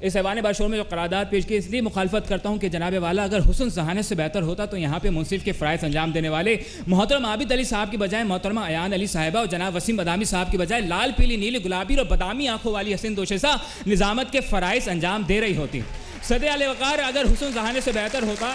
اس ایوان باشور میں جو قرارداد پیش کی، اس لیے مخالفت کرتا ہوں کہ جناب والا اگر حسن ذہانت سے بہتر ہوتا تو یہاں پہ منصف کے فرائض انجام دینے والے محترم عابد علی صاحب کی بجائے محترمہ ایان علی صاحبہ اور جناب وسیم بادامی صاحب کی بجائے لال پیلی نیلی گلابی اور بادامی آنکھوں والی حسین دوشیزہ نظامت کے فرائض انجام دے رہی ہوتی. صدر اعلی وقار اگر حسن ذہانت سے بہتر ہوتا،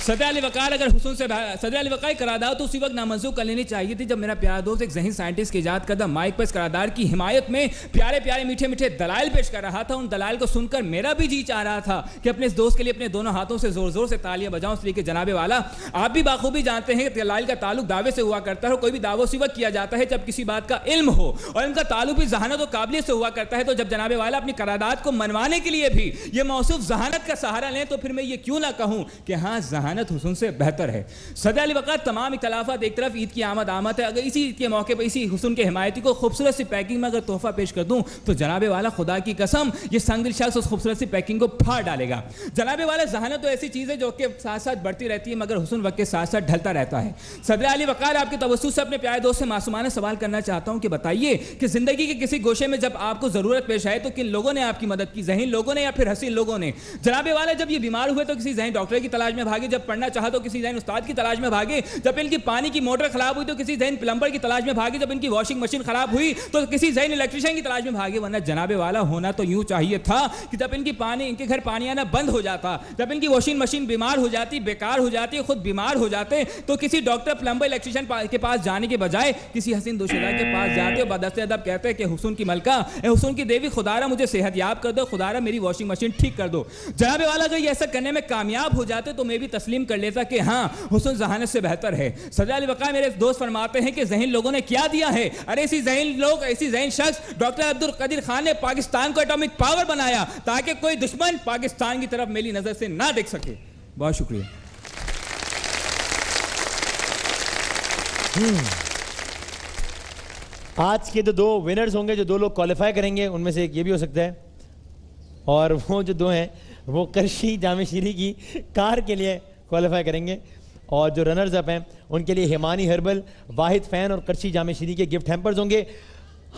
صدر علی وقار اگر حسن سے صدر علی وقار قرارداد تو اسی وقت نامنسوخ کر لینی چاہیے تھی جب میرا پیارا دوست ایک ذہین سائنٹسٹ کے ایجاد کردہ مائک پر اس قرارداد کی حمایت میں پیارے پیارے میٹھے میٹھے دلائل پیش کر رہا تھا. ان دلائل کو سن کر میرا بھی جی چاہ رہا تھا کہ اپنے اس دوست کے لیے اپنے دونوں ہاتھوں سے زور زور سے تالیاں بجاؤں. اس لیے کہ جناب والا آپ بھی باخوبی جانتے ہیں کہ دلائل کا تعلق دعوے سے ہوا کرتا ہے اور کوئی بھی دعوی اسی وقت کیا جاتا ہے جب کسی بات کا علم ہو اور ان کا تعلق بھی ذہانت و قابلیت سے ہوا کرتا ہے. تو جب جناب والا اپنی قرارداد کو منوانے کے لیے بھی یہ موصوف ذہانت کا سہارا لیں تو پھر میں یہ کیوں نہ کہوں کہ ہاں ذہانت حسن سے بہتر ہے. صدر علی وقار تمام اختلافات ایک طرف، عید کی آمد ہے، اگر اسی عید کے موقع پر اسی حسن کے حمایتی کو خوبصورت سی پیکنگ میں اگر تحفہ پیش کر دوں تو جناب والا خدا کی قسم یہ سنگل شخص اس خوبصورت سی پیکنگ کو پھاڑ ڈالے گا. جناب والا ذہانت تو ایسی چیز ہے جو کہ ساتھ ساتھ بڑھتی رہتی ہے مگر حسن وقت کے ساتھ ساتھ ڈھلتا رہتا ہے. صدر علی وقار آپ کے توسط سے اپنے پیارے دوست سے معصومانہ سوال کرنا چاہتا ہوں کہ بتائیے کہ زندگی کے کسی گوشے میں جب آپ کو ضرورت پیش آئے تو کن لوگوں نے آپ کی مدد کی، ذہین لوگوں نے یا پھر حسین لوگوں نے؟ جناب والا جب یہ بیمار ہوئے تو کسی ذہین ڈاکٹر کی تلاش میں بھاگے، جب پڑھنا چاہا تو کسی ذہین استاد کی تلاش میں بھاگے، جب ان کی پانی کی موٹر خراب ہوئی تو کسی ذہین پلمبر کی تلاش میں بھاگے، جب ان کی واشنگ مشین خراب ہوئی تو کسی ذہین الیکٹریشین کی تلاش میں بھاگے. ورنہ جناب والا ہونا تو یوں چاہیے تھا کہ جب ان کے گھر پانی آنا بند ہو جاتا، جب ان کی واشنگ مشین بیمار ہو جاتی، بیکار ہو جاتی، خود بیمار ہو جاتے تو کسی ڈاکٹر پلمبر الیکٹریشین کے پاس جانے کے بجائے کسی حسین دوشیزہ کے پاس جاتے اور بدست ادب کہتے کہ حسن کی ملکہ، اے حسن کی دیوی، خدا را مجھے صحت یاب کر دو، خدا را میری واشنگ مشین ٹھیک کر دو. جناب والا اگر یہ ایسا کرنے میں کامیاب ہو جاتے تو میں بھی تسلیم کر لیتا کہ ہاں حسن ذہانت سے بہتر ہے. صدر علی وقار میرے دوست فرماتے ہیں کہ ذہین لوگوں نے کیا دیا ہے؟ ارے ایسی ذہین شخص ڈاکٹر عبدالقادر خان نے پاکستان کو ایٹامک پاور بنایا تاکہ کوئی دشمن پاکستان کی طرف میلی نظر سے نہ دیکھ سکے. بہت شکریہ. آج کے دو ونرز ہوں گے جو دو لوگ کوالیفائی کریں گے، ان میں سے ایک یہ بھی ہو سکتا ہے اور وہ جو دو ہیں وہ کرشی جامع شیری کی کار کے لیے کوالیفائی کریں گے اور جو رنرز اپ ہیں ان کے لیے ہیمانی ہربل، واحد فین اور کرشی جامع شیری کے گفٹ ہیمپرز ہوں گے.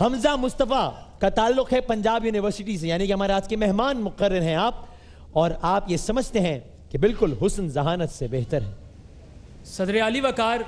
حمزہ مصطفیٰ کا تعلق ہے پنجاب یونیورسٹی سے، یعنی کہ ہمارے آج کے مہمان مقرر ہیں آپ، اور آپ یہ سمجھتے ہیں کہ بالکل حسن ذہانت سے بہتر ہے. صدر علی وقار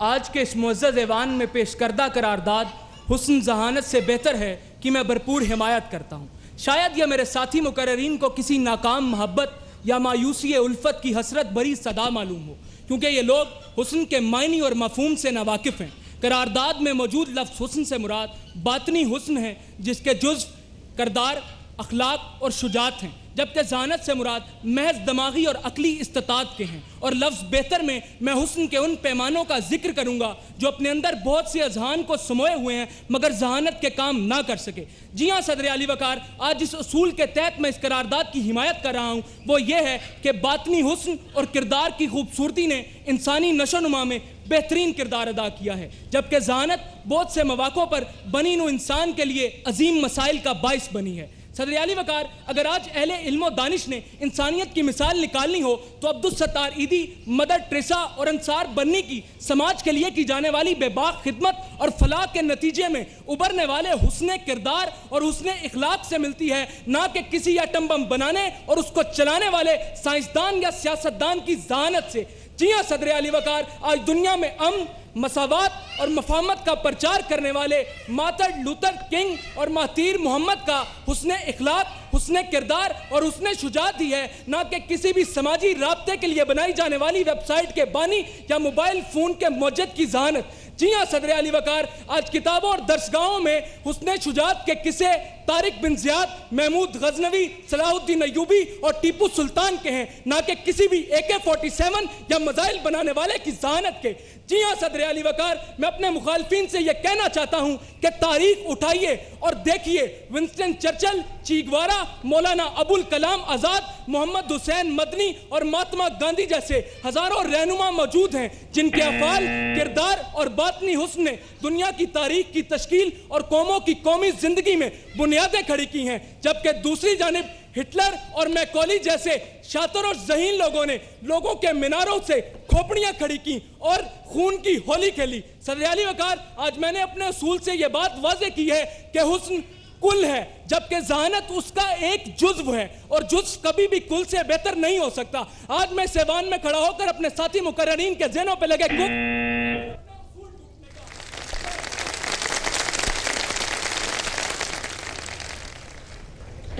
آج کے اس معزز ایوان میں پیش کردہ قرارداد حسن ذہانت سے بہتر ہے کہ میں بھرپور حمایت کرتا ہوں. شاید یہ میرے ساتھی مقررین کو کسی ناکام محبت یا مایوسی الفت کی حسرت بھری صدا معلوم ہو، کیونکہ یہ لوگ حسن کے معنی اور مفہوم سے ناواقف ہیں. قرارداد میں موجود لفظ حسن سے مراد باطنی حسن ہے جس کے جزو کردار، اخلاق اور شجاعت ہیں، جبکہ ذہانت سے مراد محض دماغی اور عقلی استطاعت کے ہیں. اور لفظ بہتر میں میں حسن کے ان پیمانوں کا ذکر کروں گا جو اپنے اندر بہت سی اذہان کو سموئے ہوئے ہیں مگر ذہانت کے کام نہ کر سکے. جی ہاں صدر علی وقار، آج جس اصول کے تحت میں اس قرارداد کی حمایت کر رہا ہوں وہ یہ ہے کہ باطنی حسن اور کردار کی خوبصورتی نے انسانی نشو و نما میں بہترین کردار ادا کیا ہے، جبکہ ذہانت بہت سے مواقعوں پر بنی نوع انسان کے لیے عظیم مسائل کا باعث بنی ہے. صدر علی وقار، اگر آج اہل علم و دانش نے انسانیت کی مثال نکالنی ہو تو عبدالستار ایدھی، مدر ٹریسا اور انصار بننی کی سماج کے لیے کی جانے والی بے باک خدمت اور فلاح کے نتیجے میں ابھرنے والے حسن کردار اور حسن اخلاق سے ملتی ہے، نہ کہ کسی ایٹم بم بنانے اور اس کو چلانے والے سائنسدان یا سیاستدان کی ذہانت سے. جی ہاں صدر علی وقار، آج دنیا میں امن، مساوات اور مفاہمت کا پرچار کرنے والے مارٹن لوتھر کنگ اور مہاتیر محمد کا حسن اخلاق، حسن کردار اور حسن شجاعت ہی ہے، نہ کہ کسی بھی سماجی رابطے کے لیے بنائی جانے والی ویب سائٹ کے بانی یا موبائل فون کے موجد کی ذہانت. جی ہاں صدر علی وقار، آج کتابوں اور درسگاہوں میں حسن شجاعت کے قصے طارق بن زیاد، محمود غزنوی، صلاح الدین ایوبی اور ٹیپو سلطان کے ہیں، نہ کہ کسی بھی AK-47 یا میزائل بنانے والے کی ذہانت کے. جی ہاں صدر علی وقار، میں اپنے مخالفین سے یہ کہنا چاہتا ہوں کہ تاریخ اٹھائیے اور دیکھیے ونسٹن چرچل، چی گوارا، مولانا ابوالکلام آزاد، محمد حسین مدنی اور مہاتما گاندھی جیسے ہزاروں رہنما موجود ہیں جن کے افعال، کردار اور باطنی حسن نے دنیا کی تاریخ کی تشکیل اور قوموں کی قومی زندگی میں بنیادیں کھڑی کی ہیں، جبکہ دوسری جانب ہٹلر اور میکولی جیسے شاطر اور ذہین لوگوں نے لوگوں کے میناروں سے کھوپڑیاں کھڑی کی اور خون کی ہولی کھیلی. صدر علی وقار، آج میں نے اپنے اصول سے یہ بات واضح کی ہے کہ حسن کل ہے، جبکہ ذہانت اس کا ایک جزو ہے، اور جزو کبھی بھی کل سے بہتر نہیں ہو سکتا۔ آج میں ایوان میں کھڑا ہو کر اپنے ساتھی مقررین کے ذہنوں پہ لگے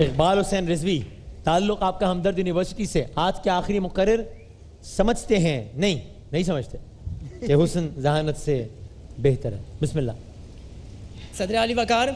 اقبال حسین رضوی، تعلق آپ کا ہمدرد یونیورسٹی سے، آج کے آخری مقرر سمجھتے ہیں نہیں سمجھتے کہ حسن ذہانت سے بہتر ہے؟ بسم اللہ۔ صدر علی وقار،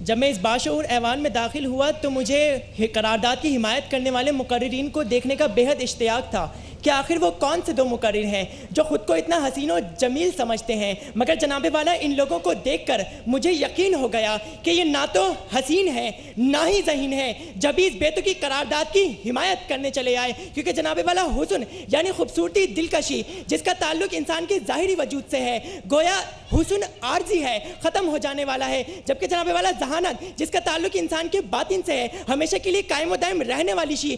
جب میں اس باشعور ایوان میں داخل ہوا تو مجھے قرارداد کی حمایت کرنے والے مقررین کو دیکھنے کا بے حد اشتیاق تھا کہ آخر وہ کون سے 2 مقرر ہیں جو خود کو اتنا حسین و جمیل سمجھتے ہیں، مگر جناب والا ان لوگوں کو دیکھ کر مجھے یقین ہو گیا کہ یہ نہ تو حسین ہے نہ ہی ذہین ہے، جب اس بے تکی قرارداد کی حمایت کرنے چلے آئے، کیونکہ جناب والا حسن یعنی خوبصورتی، دلکشی جس کا تعلق انسان کے ظاہری وجود سے ہے، گویا حسن عارضی ہے، ختم ہو جانے والا ہے، جبکہ جناب والا ذہانت جس کا تعلق انسان کے باطن سے ہے، ہمیشہ کے لیے قائم و دائم رہنے والی شے،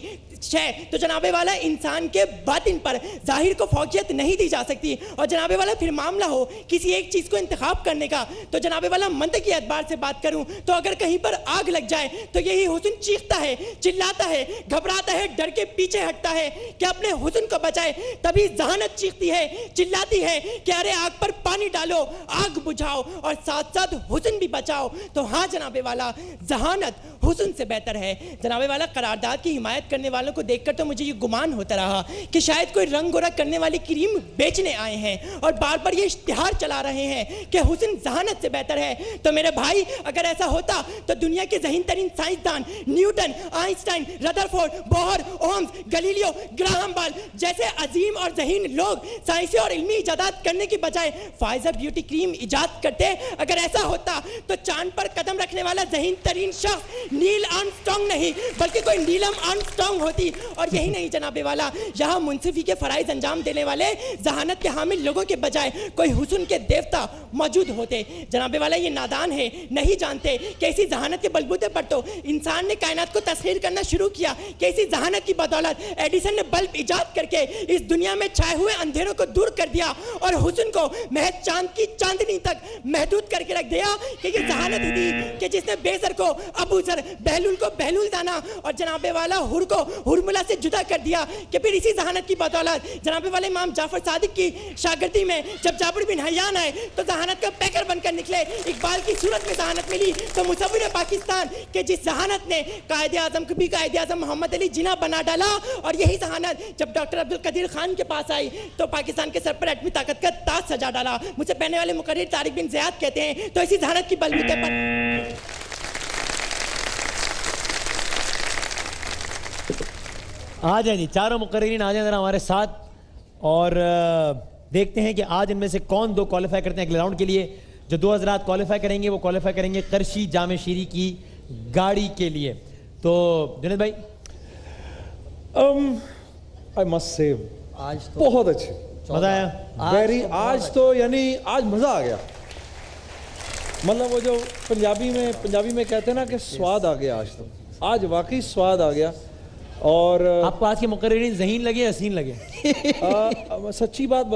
تو جناب والا انسان کے باطن پر ظاہر کو فوقیت نہیں دی جا سکتی، اور جناب والا پھر معاملہ ہو کسی ایک چیز کو انتخاب کرنے کا، تو جناب والا منطقی اعتبار سے بات کروں تو اگر کہیں پر آگ لگ جائے تو یہی حسن چیختا ہے، چلاتا ہے، گھبراتا ہے، ڈر کے پیچھے ہٹتا ہے کہ اپنے حسن کو بچائے، تبھی ذہانت چیختی ہے، چلاتی ہے کہ ارے آگ پر پانی ڈالو، آگ بجھاؤ اور ساتھ ساتھ حسن بھی بچاؤ۔ تو ہاں جناب والا، ذہانت حسن سے بہتر ہے۔ جناب والا، قرارداد کی حمایت کرنے والوں کو دیکھ کر تو مجھے یہ گمان ہوتا رہا کہ شاید کوئی رنگ گورا کرنے والی کریم بیچنے آئے ہیں اور بار بار یہ اشتہار چلا رہے ہیں کہ حسن ذہانت سے بہتر ہے۔ تو میرے بھائی، اگر ایسا ہوتا تو دنیا کے ذہین ترین سائنسدان Newton, Einstein, Rutherford, Bohr, Ohms, Galileo, Graham Bell جیسے عظیم اور ذہین لوگ سائنسی اور علمی ایجادات کرنے کی بجائے فائزر بیوٹی کریم ایجاد کرتے۔ اگر ایسا ہوتا تو چاند پر قدم رکھنے والا ذہین ترین شخص نیل آرمسٹرانگ نہیں بلکہ کوئی نیلم آرمسٹرانگ ہوتی۔ اور یہی نہیں جناب والا، یہاں منصفی کے فرائض انجام دینے والے ذہانت کے حامل لوگوں کے بجائے کوئی حسن کے دیوتا موجود ہوتے۔ جناب والا، یہ نادان ہے، نہیں جانتے کہ اسی ذہانت کے بلبوتے پر تو انسان نے کائنات کو تسخیر کرنا شروع کیا، کہ اسی ذہانت کی بدولت ایڈیسن نے بلب ایجاد کر کے اس دنیا میں چھائے ہوئے اندھیروں کو دور کر دیا اور حسن کو محض چاند کی چاندنی تک محدود کر کے رکھ دیا، کہ یہ ذہانت ہی تھی کہ جس نے بے زر کو ابو زر، بہلول کو بہلول جانا اور جناب والا ہر کو ہرملا سے جدا کر دیا، کہ پھر اسی ذہانت کی بدولت جناب والے امام جعفر صادق کی شاگردی میں جب جابر بن حیان آئے تو ذہانت کا پیکر بن کر نکلے۔ اقبال کی صورت میں ذہانت ملی تو مصور پاکستان کہ جس ذہانت نے قائد اعظم کو بھی قائد اعظم محمد علی جناح بنا ڈالا، اور یہی ذہانت جب ڈاکٹر عبدالقدیر خان کے پاس آئی تو پاکستان کے سر پر ایٹمی طاقت کا تاج سجا ڈالا۔ مجھے پہنے والے مقرر طارق بن زیاد کہتے ہیں، تو اسی ذہانت کی بلبوتے پر آ جائیں جی، چاروں مقررین آ جائیں ذرا ہمارے ساتھ، اور دیکھتے ہیں کہ آج ان میں سے کون 2 کوالیفائی کرتے ہیں اگلے راؤنڈ کے لیے۔ جو 2 حضرات کوالیفائی کریں گے وہ کوالیفائی کریں گے قرشی جامع شیری کی گاڑی کے لیے۔ تو جنید بھائی، I must say بہت اچھے، مزہ آیا؟ آج تو یعنی آج مزہ آ گیا، مطلب وہ جو پنجابی میں کہتے ہیں نا کہ سواد آ گیا، آج واقعی سواد آ گیا۔ اور آپ کو آج کے مقررین ذہین لگے حسین لگے؟ سچی بات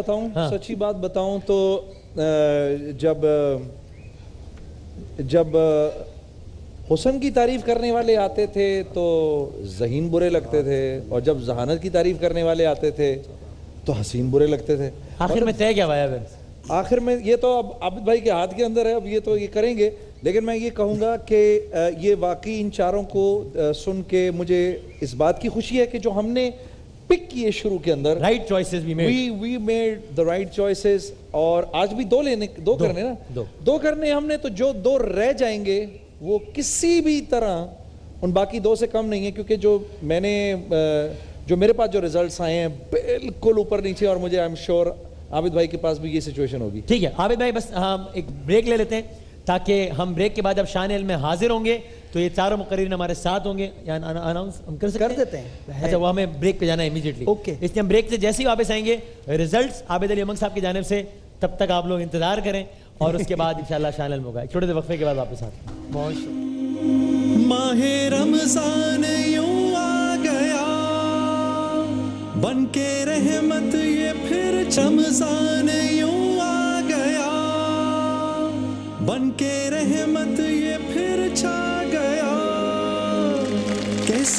بتاؤں تو جب حسن کی تعریف کرنے والے آتے تھے تو ذہین برے لگتے تھے، اور جب ذہانت کی تعریف کرنے والے آتے تھے تو حسین برے لگتے تھے۔ آخر میں طے کیا ہوا ہے؟ آخر میں یہ تو اب عابد بھائی کے ہاتھ کے اندر ہے، اب یہ تو یہ کریں گے، لیکن میں یہ کہوں گا کہ یہ واقعی ان چاروں کو سن کے مجھے اس بات کی خوشی ہے کہ جو ہم نے پک کیے شروع کے اندر، right choices we made the right choices، اور آج بھی 2 کرنے نا، 2 کرنے ہم نے، تو جو 2 رہ جائیں گے وہ کسی بھی طرح ان باقی 2 سے کم نہیں ہے، کیونکہ جو میرے پاس جو ریزلٹس آئے ہیں بالکل اوپر نیچے، اور مجھے I'm sure عابد بھائی کے پاس بھی یہ سچویشن ہوگی۔ ٹھیک ہے عابد بھائی، بس ہم ایک بریک لے لیتے ہیں تاکہ ہم بریک کے بعد جب شان علم میں حاضر ہوں گے تو یہ چاروں مقررین ہمارے ساتھ ہوں گے، یعنی اناؤنس ہم کر دیتے ہیں۔ اچھا، وہ ہمیں بریک پہ جانا ہے امیجیٹلی، اس لیے ہم بریک سے جیسے ہی واپس آئیں گے ریزلٹس عابد علی امنگ صاحب کی جانب سے، تب تک آپ لوگ انتظار کریں، اور اس کے بعد انشاءاللہ شان علم ہوگا۔ ایک چھوٹے سے وقفے کے بعد واپس آتے ہیں۔ ماہ رمضان یوں آ گیا بن کے رحمت، یہ پھر رمضان یوں آ گیا بن کے رحمت، یہ پھر چھا گیا۔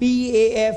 PAF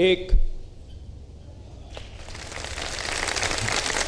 1।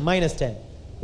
-10।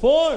4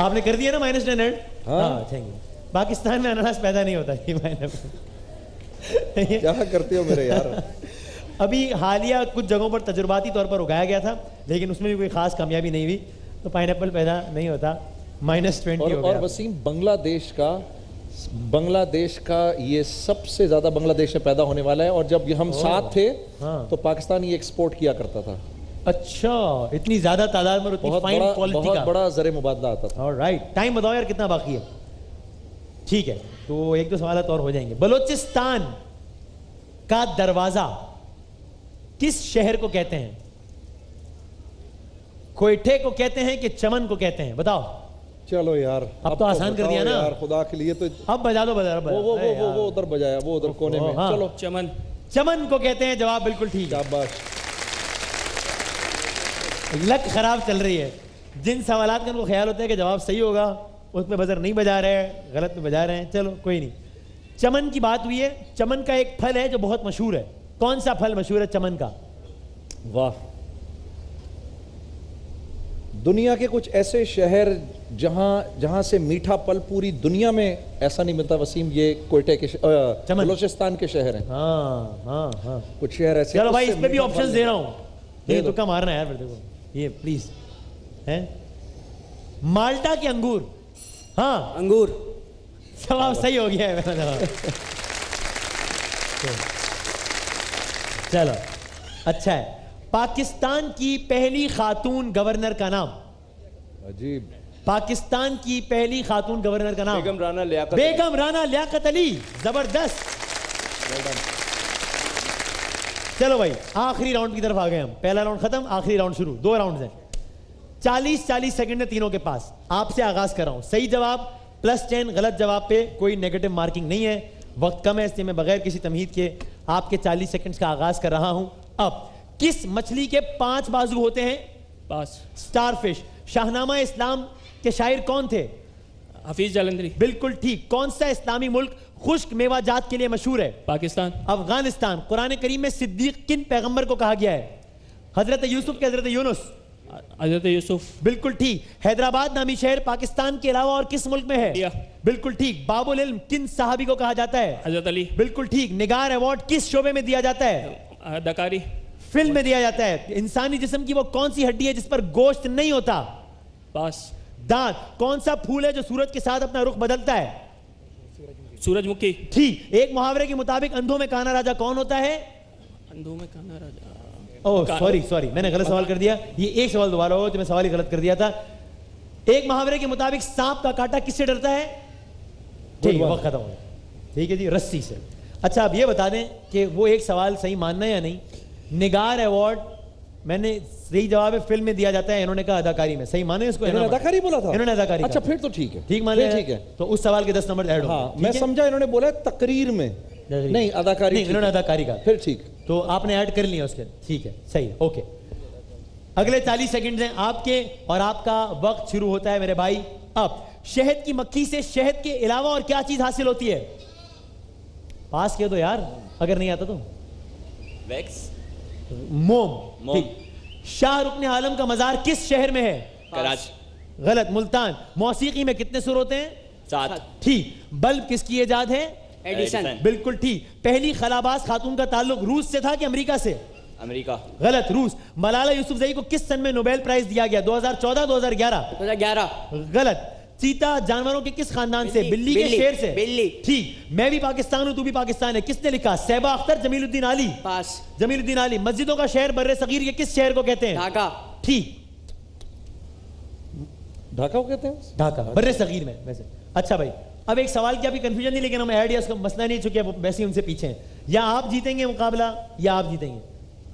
آپ نے کر دیا نا -10 ہاں تھینک یو. پاکستان میں اناناس پیدا نہیں ہوتا کیا کرتے ہو میرے یار. ابھی حالیہ کچھ جگہوں پر تجرباتی طور پر اگایا گیا تھا لیکن اس میں بھی کوئی خاص کامیابی نہیں ہوئی تو پائن ایپل پیدا نہیں ہوتا. -20 ہو گیا. اور وسیم بنگلہ دیش کا یہ سب سے زیادہ بنگلہ دیش میں پیدا ہونے والا ہے اور جب ہم ساتھ تھے تو پاکستان یہ ایکسپورٹ کیا کرتا تھا. اچھا اتنی زیادہ تعداد میں اتنی فائن کوالٹی کا بہت بڑا زر مبادلہ آتا تھا. آلرائٹ ٹائم بتاؤ یار کتنا باقی ہے. ٹھیک ہے تو 1-2 سوالات اور ہو جائیں گے. بلوچستان کا دروازہ کس شہر کو کہتے ہیں؟ کوئٹے کو کہتے ہیں کہ چمن کو کہتے ہیں؟ بتاؤ. چلو یار اب تو آسان کر دیا نا یار خدا کے لیے. تو اب بجا دو وہ ادھر بجایا وہ ادھر کونے میں. چلو چمن کو کہتے ہیں. جواب بالکل ٹھیک. شاباش. لک خراب چل رہی ہے. جن سوالات کا ان کو خیال ہوتا ہے کہ جواب صحیح ہوگا اس میں بزر نہیں بجا رہے ہیں, غلط میں بجا رہے ہیں. چلو کوئی نہیں. چمن کی بات ہوئی ہے. چمن کا ایک پھل ہے جو بہت مشہور ہے. کون سا پھل مشہور ہے چمن کا؟ واہ. دنیا کے کچھ ایسے شہر جہاں سے میٹھا پھل پوری دنیا میں ایسا نہیں ملتا وسیم, یہ کوئٹے کے بلوچستان کے شہر ہیں. ہاں کچھ شہر ایسے. چلو بھائی اس پہ بھی آپشنز دے رہا ہوں. یہ تو کم مارنا ہے یار دیکھو یہ پلیز. مالٹا کے انگور. ہاں انگور. جواب صحیح ہو گیا ہے. چلو اچھا ہے. پاکستان کی پہلی خاتون گورنر کا نام. عجیب. پاکستان کی پہلی خاتون گورنر کا نام بیگم رانا لیاقت علی. زبردست. چلو بھائی آخری راؤنڈ کی طرف آ گئے ہم. پہلا راؤنڈ ختم, آخری راؤنڈ شروع. 2 راؤنڈز ہیں. 40 سیکنڈ ہے تینوں کے پاس. آپ سے آغاز کر رہا ہوں. صحیح جواب +10, غلط جواب پہ کوئی نیگیٹو مارکنگ نہیں ہے. وقت کم ہے اس لیے میں بغیر کسی تمہید کے آپ کے 40 سیکنڈز کا آغاز کر رہا ہوں. اب کس مچھلی کے 5 بازو ہوتے ہیں؟ Star fish. شاہنامہ اسلام کے شاعر کون تھے؟ حفیظ جلندری. بالکل ٹھیک. کون سا اسلامی ملک خشک میوہ جات کے لیے مشہور ہے؟ پاکستان. افغانستان. قرآن کریم میں صدیق کن پیغمبر کو کہا گیا ہے؟ حضرت یوسف کے حضرت یونس؟ حضرت یوسف. بالکل ٹھیک. حیدرآباد نامی شہر پاکستان کے علاوہ اور کس ملک میں ہے؟ بالکل ٹھیک. باب العلم کن صحابی کو کہا جاتا ہے؟ حضرت علی. بالکل ٹھیک. نگار ایوارڈ کس شعبے میں دیا جاتا ہے؟ اداکاری. فلم میں دیا جاتا ہے. انسانی جسم کی وہ کون سی ہڈی ہے جس پر گوشت نہیں ہوتا؟ پاس. دانت. کون سا پھول ہے جو سورج کے ساتھ اپنا رخ بدلتا ہے؟ سورج مکھی. ٹھیک. ایک محاورے کے مطابق اندھوں میں کانا راجا کون ہوتا ہے؟ اندھوں میں کانا راجا. سوری میں نے غلط سوال کر دیا. یہ ایک سوال دوبارہ ہو تو میں سوال ہی غلط کر دیا تھا. ایک محاورے کے مطابق سانپ کا کاٹا کس سے ڈرتا ہے؟ ٹھیک وقت ختم ہو گیا. ٹھیک ہے جی, رسی سے. اچھا اب یہ بتا دیں کہ وہ ایک سوال صحیح ماننا ہے یا نہیں. نگار ایوارڈ میں نے صحیح جواب ہے فلم میں دیا جاتا ہے, انہوں نے کہا اداکاری میں. صحیح مانے اس کو؟ انہوں نے اداکاری بولا تھا. انہوں نے اداکاری. اچھا پھر تو ٹھیک ہے. ٹھیک مان لیا. تو اس سوال کے 10 نمبر ایڈ ہو. ہاں میں سمجھا انہوں نے بولا تقریر میں, نہیں اداکاری. انہوں نے اداکاری کا. پھر ٹھیک. تو آپ نے ایڈ کر لیا اس کے. ٹھیک ہے صحیح ہے. اوکے اگلے 40 سیکنڈز ہیں آپ کے اور آپ کا وقت شروع ہوتا ہے میرے بھائی. اب شہد کی مکھی سے شہد کے علاوہ اور کیا چیز حاصل ہوتی ہے؟ پاس کیا دو یار اگر نہیں آتا تو. ویکس. موم. شاہ رکن عالم کا مزار کس شہر میں ہے؟ کراچی. غلط. ملتان. موسیقی میں کتنے سر ہوتے ہیں؟ 7. ٹھیک. بلب کس کی ایجاد ہے؟ ایڈیسن. بالکل ٹھیک. پہلی خلاباز خاتون کا تعلق روس سے تھا کہ امریکہ سے؟ امریکہ. غلط. روس. ملالہ یوسفزئی کو کس سن میں نوبیل پرائز دیا گیا؟ 2014 2011؟ 2011. غلط. چیتا جانوروں کے کس خاندان سے؟ بلی کے شیر سے؟ بلی. ٹھیک. میں بھی پاکستان ہوں تو بھی پاکستان ہے کس نے لکھا؟ صیبہ اختر. جمیل الدین علی؟ پاس. جمیل الدین علی. مسجدوں کا شہر بر صغیر کے کس شہر کو کہتے ہیں؟ ڈھاکہ. ٹھیک. ڈھاکہ کو کہتے ہیں؟ ڈھاکہ بر صغیر میں ویسے. اچھا بھائی اب ایک سوال کی ابھی کنفیوژن نہیں لیکن ہم ایڈ یا اس کا مسئلہ نہیں چکے ویسے ان سے پیچھے ہیں. یا آپ جیتیں گے مقابلہ یا آپ جیتیں گے.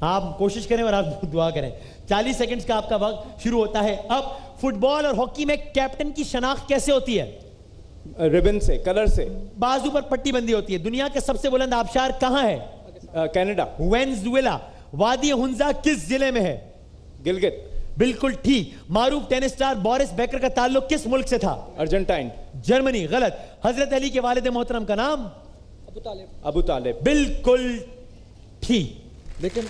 آپ کوشش کریں اور آپ دعا کریں. 40 سیکنڈز کا آپ کا وقت شروع ہوتا ہے اب. فٹ بال اور ہاکی میں کیپٹن کی شناخت کیسے ہوتی ہے؟ ربن سے, کلر سے. بازو پر پٹی بندی ہوتی ہے. دنیا کے سب سے بلند آبشار کہاں ہے؟ کینیڈا. وینزویلا. وادی ہنزا کس ضلع میں ہے؟ گلگت. بالکل ٹھیک. معروف ٹینس سٹار بورس بیکر کا تعلق کس ملک سے تھا؟ ارجنٹائن. جرمنی. غلط. حضرت علی کے والد محترم کا نام؟ ابو طالب. بالکل ٹھیک. لیکن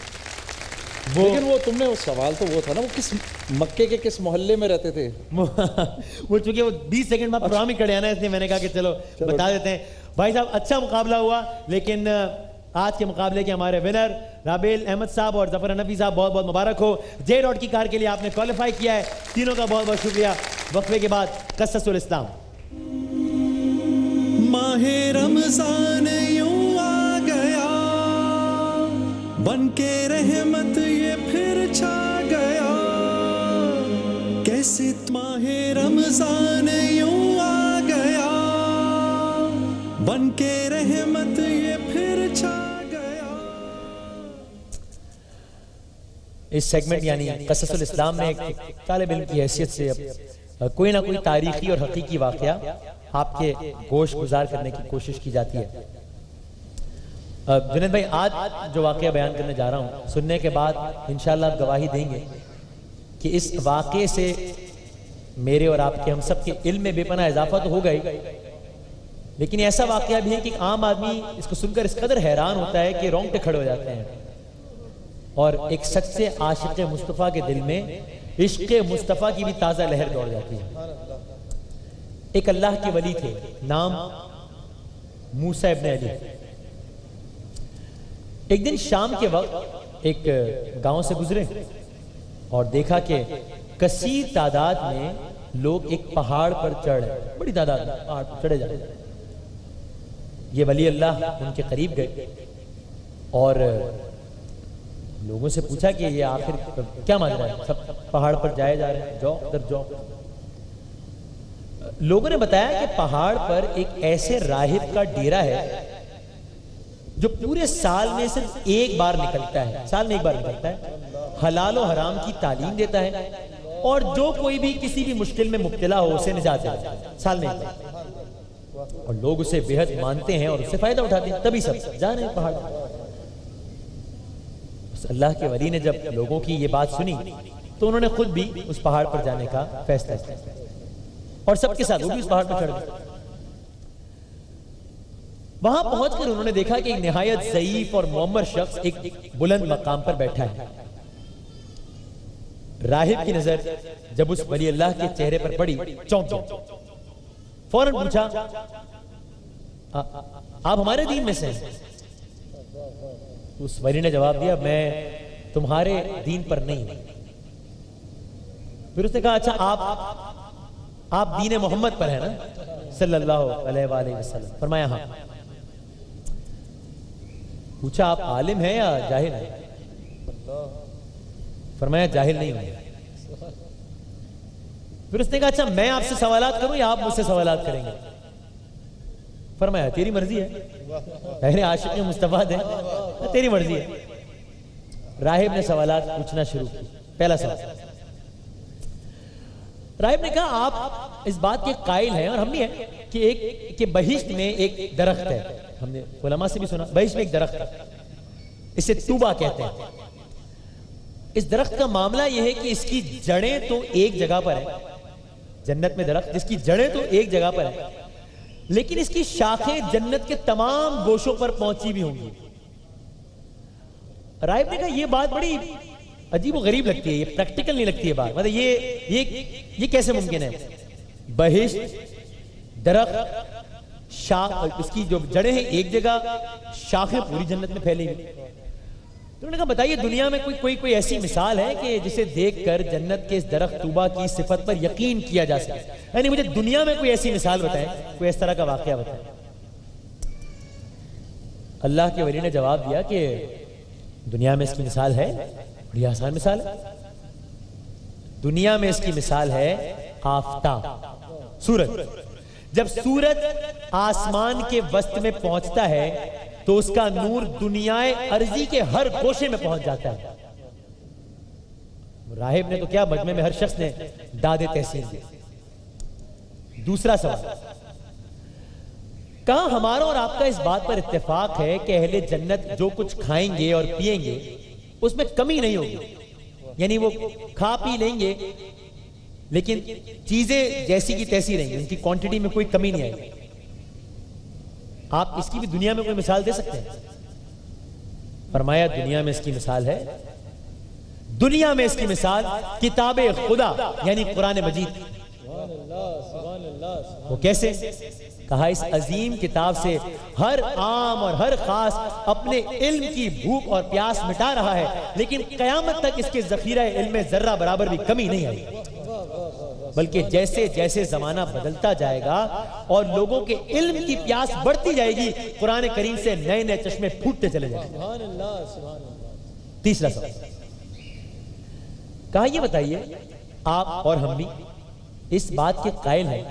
لیکن وہ تم نے وہ سوال تو وہ تھا نا، وہ کس مکے کے کس محلے میں رہتے تھے؟ وہ چونکہ وہ 20 سیکنڈ بعد پروگرام ہی کھڑے ہیں نا، اس لیے میں نے کہا کہ چلو بتا دیتے ہیں. بھائی صاحب اچھا مقابلہ ہوا، لیکن آج کے مقابلے کے ہمارے ونر رابیل احمد صاحب اور ظفر حنفی صاحب بہت بہت مبارک ہو. جے ڈاٹ کی کار کے لیے آپ نے کوالیفائی کیا ہے. تینوں کا بہت بہت شکریہ. وقفے کے بعد قصص الاسلام. ماہ رمضان یوں آ گیا بن کے رحمت یہ پھر چھا گیا. کیسے ماہ رمضان یوں آ گیا بن کے رحمت یہ پھر چھا گیا. اس سیگمنٹ یعنی قصص الاسلام میں ایک طالب علم کی حیثیت سے کوئی نہ کوئی تاریخی اور حقیقی واقعہ آپ کے گوش گزار کرنے کی کوشش کی جاتی ہے. جنید بھائی آج جو واقعہ بیان کرنے جا رہا ہوں سننے کے بعد انشاءاللہ آپ گواہی دیں گے کہ اس واقعے سے میرے اور آپ کے ہم سب کے علم میں بے پناہ اضافہ تو ہوگا ہی، لیکن ایسا واقعہ بھی ہے کہ عام آدمی اس کو سن کر اس قدر حیران ہوتا ہے کہ رونگٹے کھڑے ہو جاتے ہیں. اور ایک سچے عاشق مصطفیٰ کے دل میں عشق مصطفیٰ کی بھی تازہ لہر دوڑ جاتی ہے. ایک اللہ کے ولی تھے، نام موسیٰ ابن علی. ایک دن شام کے وقت ایک گاؤں سے گزرے اور دیکھا کہ کثیر تعداد میں لوگ ایک پہاڑ پر چڑھ رہے، بڑی تعداد میں پہاڑ پر چڑھے جا رہے. یہ ولی اللہ ان کے قریب گئے اور لوگوں سے پوچھا کہ یہ آخر کیا ماجرا ہے، سب پہاڑ پر جائے جا رہے ہیں، جاؤ ادھر جاؤ. لوگوں نے بتایا کہ پہاڑ پر ایک ایسے راہب کا ڈیرا ہے جو پورے سال میں صرف ایک بار نکلتا ہے، سال میں ایک بار نکلتا ہے، حلال و حرام کی تعلیم دیتا ہے اور جو کوئی بھی کسی بھی مشکل میں مبتلا ہو اسے نجات دیتا ہے، سال میں ایک بار. اور لوگ اسے بے حد مانتے ہیں اور اس سے فائدہ اٹھاتے ہیں، تبھی سب جا رہے ہیں پہاڑ. اللہ کے ولی نے جب لوگوں کی یہ بات سنی تو انہوں نے خود بھی اس پہاڑ پر جانے کا فیصلہ کیا اور سب کے ساتھ وہ بھی اس پہاڑ پر چڑھ گئے. وہاں پہنچ کر انہوں نے دیکھا کہ ایک نہایت ضعیف اور معمر شخص ایک بلند مقام پر بیٹھا ہے. راہب کی نظر جب اس ولی اللہ کے چہرے پر پڑی چونک گیا. فوراً پوچھا آپ ہمارے دین میں سے ہیں؟ اس ولی نے جواب دیا میں تمہارے دین پر نہیں ہوں. پھر اس نے کہا اچھا آپ دین محمد پر ہیں نا صلی اللہ علیہ وآلہ وسلم؟ فرمایا ہاں. پوچھا آپ عالم ہیں یا جاہل ہیں؟ فرمایا جاہل نہیں ہوں. پھر اس نے کہا اچھا میں آپ سے سوالات کروں یا آپ مجھ سے سوالات کریں گے؟ فرمایا تیری مرضی ہے، پہلے عاشق مصطفیٰ دے، تیری مرضی ہے. راہب نے سوالات پوچھنا شروع کی. پہلا سوال، راہب نے کہا آپ اس بات کے قائل ہیں اور ہم بھی ہیں کہ بہشت میں ایک درخت ہے. ہم نے علماء سے بھی سنا بہشت میں ایک درخت ہے، اسے طوبہ کہتے ہیں. اس درخت کا معاملہ یہ ہے کہ اس کی جڑیں تو ایک جگہ پر ہیں، جنت میں درخت جس کی جڑیں تو ایک جگہ پر ہیں لیکن اس کی شاخیں جنت کے تمام گوشوں پر پہنچی بھی ہوں گی. راہب نے کہا یہ بات بڑی عجیب و غریب لگتی ہے، یہ پریکٹیکل نہیں لگتی ہے بات، مطلب یہ کیسے ممکن ہے؟ بہشت درخت اس کی جو جڑیں ہیں ایک جگہ، شاخیں پوری جنت میں پھیلی ہوئی. تو انہوں نے کہا بتائیے دنیا میں کوئی ایسی مثال ہے کہ جسے دیکھ کر جنت کے اس درخت طوبہ کی صفت پر یقین کیا جا سکے؟ یعنی مجھے دنیا میں کوئی ایسی مثال بتائیں، کوئی اس طرح کا واقعہ بتائیں. اللہ کے ولی نے جواب دیا کہ دنیا میں اس کی مثال ہے، بڑی آسان مثال ہے. دنیا میں اس کی مثال ہے آفتاب، سورج. جب سورج آسمان کے وسط میں پہنچتا ہے تو اس کا نور دنیائے ارضی کے ہر گوشے میں پہنچ جاتا ہے. راہب نے تو کیا، مجمع میں ہر شخص نے داد تحسین دی. دوسرا سوال، کہاں ہمارا اور آپ کا اس بات پر اتفاق ہے کہ اہل جنت جو کچھ کھائیں گے اور پیئیں گے اس میں کمی نہیں ہوگی، یعنی وہ کھا پی لیں گے لیکن چیزیں جیسی کی تیسی رہیں گی، ان کی کوانٹٹی میں کوئی کمی نہیں آئے گی. آپ اس کی بھی دنیا میں کوئی مثال دے سکتے ہیں؟ فرمایا دنیا میں اس کی مثال ہے دنیا میں اس کی مثال کتاب خدا یعنی قرآن مجید. وہ کیسے؟ کہا اس عظیم کتاب سے ہر عام اور ہر خاص اپنے علم کی بھوک اور پیاس مٹا رہا ہے، لیکن قیامت تک اس کے ذخیرہ علم میں ذرہ برابر بھی کمی نہیں آئی، بلکہ جیسے جیسے زمانہ بدلتا جائے گا اور لوگوں کے علم کی پیاس بڑھتی جائے گی، قرآن کریم سے نئے نئے چشمے پھوٹتے چلے جائیں گے. تیسرا سوال کہا یہ بتائیے آپ اور ہم بھی اس بات کے قائل ہیں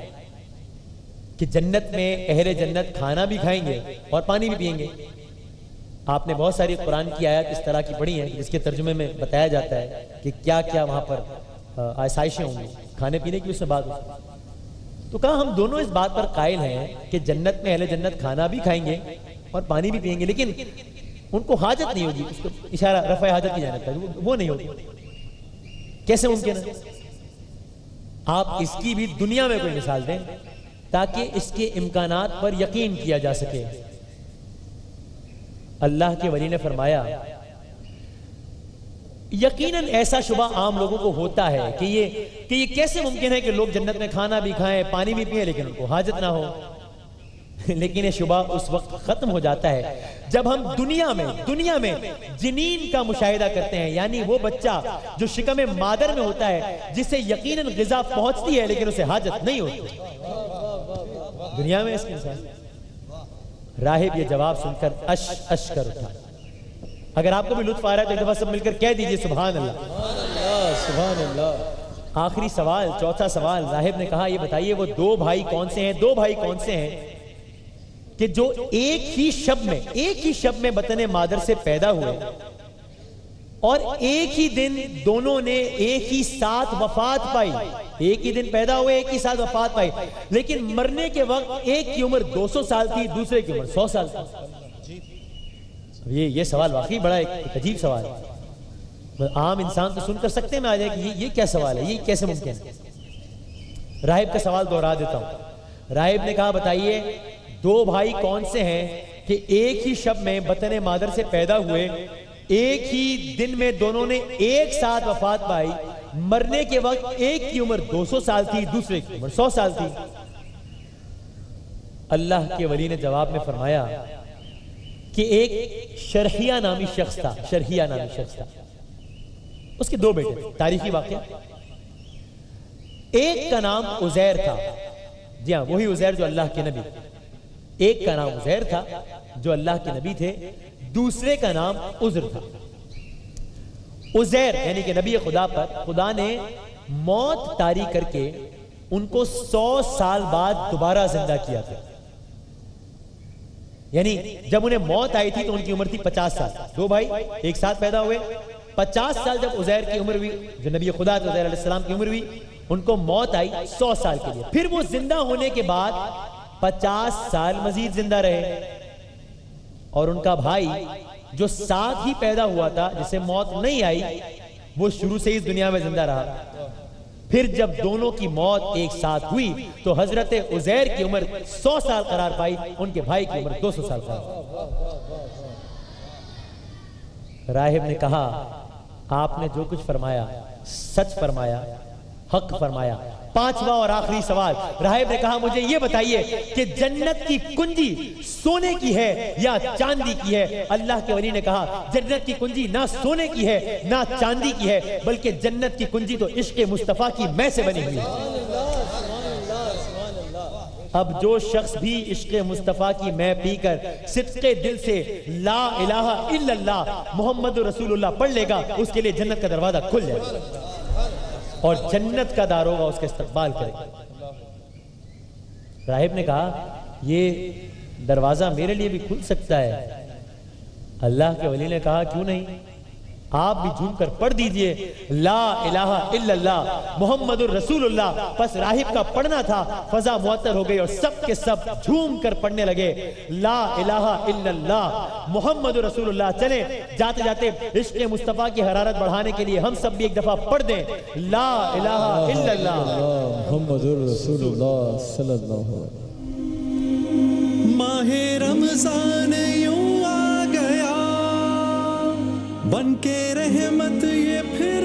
کہ جنت میں اہل جنت کھانا بھی کھائیں گے اور پانی بھی پئیں گے؟ آپ نے بہت ساری قرآن کی آیات اس طرح کی پڑھی ہیں جس کے ترجمے میں بتایا جاتا ہے کہ کیا کیا وہاں پر آسائشیں ہوں گی، کھانے پینے کی اس سے بات ہوتی. تو کہا ہم دونوں اس بات پر قائل ہیں کہ جنت میں اہل جنت کھانا بھی کھائیں گے اور پانی بھی پئیں گے، لیکن ان کو حاجت نہیں ہوگی. اس کو اشارہ رفع حاجت کی جانب ہے، وہ نہیں ہوگی. کیسے ممکن ہے؟ آپ اس کی بھی دنیا میں کوئی مثال دیں تاکہ اس کے امکانات پر یقین کیا جا سکے. اللہ کے ولی نے فرمایا یقیناً ایسا شبہ عام لوگوں کو ہوتا ہے کہ یہ کیسے ممکن ہے کہ لوگ جنت میں کھانا بھی کھائیں پانی بھی پئیں لیکن ان کو حاجت نہ ہو. لیکن یہ شبہ اس وقت ختم ہو جاتا ہے جب ہم دنیا میں جنین کا مشاہدہ کرتے ہیں، یعنی وہ بچہ جو شکم مادر میں ہوتا ہے جسے یقیناً غذا پہنچتی ہے لیکن اسے حاجت نہیں ہوتی. دنیا میں اس کے انسان راہب یہ جواب سن کر اش کر اٹھا. اگر آپ کو بھی لطف آ رہا ہے تو ایک دفعہ سب مل کر کہہ دیجئے سبحان اللہ سبحان اللہ. آخری سوال، چوتھا سوال، راہب نے کہا یہ بتائیے وہ دو بھائی کون سے ہیں کہ جو ایک ہی شب میں بطن مادر سے پیدا ہوئے اور ایک ہی دن دونوں نے ایک ہی ساتھ وفات پائی. ایک ہی دن پیدا ہوئے، ایک ہی ساتھ وفات پائی، لیکن مرنے کے وقت ایک کی عمر 200 سال تھی، دوسرے کی عمر 100 سال تھی. یہ سوال واقعی بڑا ایک عجیب سوال ہے. عام انسان تو سن کر سکتے میں آ جائے کہ یہ کیا سوال ہے، یہ کیسے ممکن ہے. راہب کا سوال دوہرا دیتا ہوں. راہب نے کہا بتائیے دو بھائی کون سے ہیں کہ ایک ہی شب میں بطن مادر سے پیدا ہوئے، ایک ہی دن میں دونوں نے ایک ساتھ وفات پائی، مرنے کے وقت ایک کی عمر 200 سال تھی، دوسرے کی عمر 100 سال تھی. اللہ کے ولی نے جواب میں فرمایا کہ ایک شرحیہ نامی شخص تھا. اس کے دو بیٹے تھے، تاریخی واقعہ. ایک کا نام عزیر تھا، جی ہاں وہی عزیر جو اللہ کے نبی. ایک کا نام عزیر تھا جو اللہ کے نبی تھے، دوسرے کا نام عزر تھا. عزیر یعنی کہ نبی خدا پر خدا نے موت طاری کر کے ان کو 100 سال بعد دوبارہ زندہ کیا تھا. یعنی جب انہیں موت آئی تھی تو ان کی عمر تھی 50 سال. دو بھائی ایک ساتھ پیدا ہوئے، 50 سال جب عزیر کی عمر ہوئی، جو نبی خدا تھے عزیر علیہ السلام کی عمر ہوئی، ان کو موت آئی 100 سال کے لیے. پھر وہ زندہ ہونے کے بعد 50 سال مزید زندہ رہے، اور ان کا بھائی جو ساتھ ہی پیدا ہوا تھا جسے موت نہیں آئی، وہ شروع سے اس دنیا میں زندہ رہا. پھر جب دونوں کی موت ایک ساتھ ہوئی تو حضرت عزیر کی عمر 100 سال قرار پائی، ان کے بھائی کی عمر 200 سال قرار پائی. راہب نے کہا آپ نے جو کچھ فرمایا سچ فرمایا، حق فرمایا. پانچواں اور آخری سوال، راہب نے کہا مجھے یہ بتائیے کہ جنت کی کنجی سونے کی ہے یا چاندی کی ہے؟ اللہ کے ولی نے کہا جنت کی کنجی نہ سونے کی ہے نہ چاندی کی ہے، بلکہ جنت کی کنجی تو عشق مصطفیٰ کی مے سے بنی ہوئی ہے. اب جو شخص بھی عشق مصطفیٰ کی مے پی کر صدق دل سے لا الہ الا اللہ محمد رسول اللہ پڑھ لے گا، اس کے لیے جنت کا دروازہ کھل جائے گا اور جنت کا داروغہ اس کا استقبال کرے گا. راہب نے کہا یہ دروازہ میرے لیے بھی کھل سکتا ہے. اللہ کے ولی نے کہا کیوں نہیں، آپ بھی جھوم کر پڑھ دیجئے لا الہ الا اللہ محمد الرسول اللہ. پس راہب کا پڑھنا تھا، فضا معطر ہو گئی اور سب کے سب جھوم کر پڑھنے لگے لا الہ الا اللہ محمد الرسول اللہ. چلیں جاتے جاتے عشق مصطفیٰ کی حرارت بڑھانے کے لیے ہم سب بھی ایک دفعہ پڑھ دیں لا الہ الا اللہ محمد الرسول اللہ صلی اللہ علیہ وسلم. ماہ رمضان یوں آ گیا بن کے رحمت یہ پھر